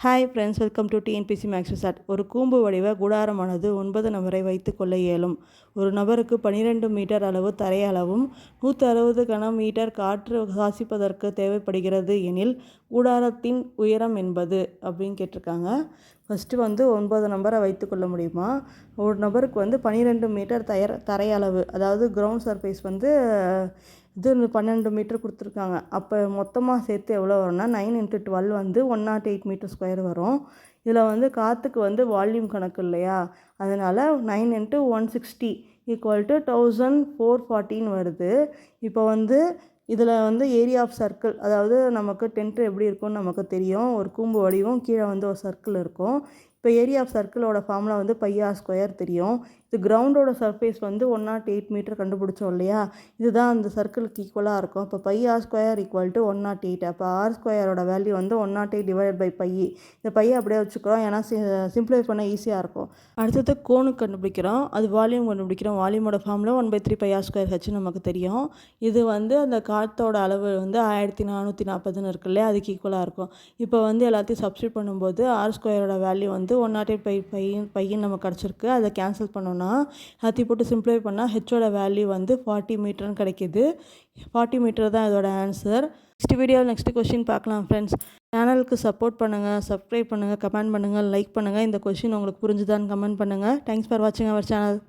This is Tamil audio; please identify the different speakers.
Speaker 1: Hi friends, welcome to TNPSC maths chat. ஒரு கூம்பு வடிவ கூடாரமானது 9 நபரை வைத்து கொள்ள இயலும். ஒரு நபருக்கு 12 மீட்டர் அளவு தரை அளவும் 160 கன மீட்டர் காற்று சுவாசிப்பதற்கு தேவைப்படுகிறது எனில் கூடாரத்தின் உயரம் என்பது அப்படின்னு கேட்டிருக்காங்க. ஃபஸ்ட்டு 9 நபரை வைத்து கொள்ள முடியுமா? ஒரு நபருக்கு 12 மீட்டர் தரை அளவு, அதாவது கிரவுண்ட் சர்ஃபேஸ் 12 மீட்டர் கொடுத்துருக்காங்க. அப்போ மொத்தமாக சேர்த்து எவ்வளோ வரும்னா 9 × 12 108 மீட்டர் ஸ்கொயர் வரும். இதில் காற்றுக்கு வால்யூம் கணக்கு இல்லையா, அதனால் 9 × 160 = 1414 வருது. இப்போ இதில் ஏரியா ஆஃப் சர்க்கிள், அதாவது நமக்கு டென்ட் எப்படி இருக்கும்னு நமக்கு தெரியும். ஒரு கூம்பு வடிவம், கீழே ஒரு சர்க்கிள் இருக்கும். இப்போ ஏரியா ஆஃப் சர்க்கிளோட ஃபார்முலா πr² தெரியும். இது கிரவுண்டோட சர்ஃபேஸ் 108 மீட்டர் கண்டுபிடிச்சோம் இல்லையா, இதுதான் அந்த சர்க்கிளுக்கு ஈக்குவலாக இருக்கும். இப்போ πr² = 108. அப்போ r² வேல்யூ 108/π. இந்த பையை அப்படியே வச்சுக்கிறோம், ஏன்னா சிம்பிளை பண்ண ஈஸியாக இருக்கும். அடுத்தது கோனுக்கு கண்டுபிடிக்கிறோம், அது வால்யூம் கண்டுபிடிக்கிறோம். வால்யூமோட ஃபார்முலா 1/3πr²h நமக்கு தெரியும். இது அந்த காற்றோட அளவு 1440 இருக்கு இல்லையா, அதுக்கு ஈக்குவலாக இருக்கும். இப்போ எல்லாத்தையும் சப்ஸ்டியூட் பண்ணும்போது r² வேல்யூ 108/π நமக்கு கிடச்சிருக்கு. அதை கேன்சல் பண்ணோன்னா எல்லாத்தையும் போட்டு சிம்பிளை பண்ணால் ஹெச்சோட வேல்யூ 40 மீட்டர்னு கிடைக்கிது. 40 மீட்டர் தான் இதோட ஆன்சர். நெக்ஸ்ட் கொஸ்டின் பார்க்கலாம் ஃப்ரெண்ட்ஸ். சேனலுக்கு சப்போர்ட் பண்ணுங்கள், சப்ஸ்கிரைப் பண்ணுங்கள், கமெண்ட் பண்ணுங்கள், லைக் பண்ணுங்கள். இந்த கொஸ்டின் உங்களுக்கு புரிஞ்சுதான்னு கமெண்ட் பண்ணுங்கள். தேங்க்ஸ் ஃபார் வாட்சிங் அவர் சேனல்.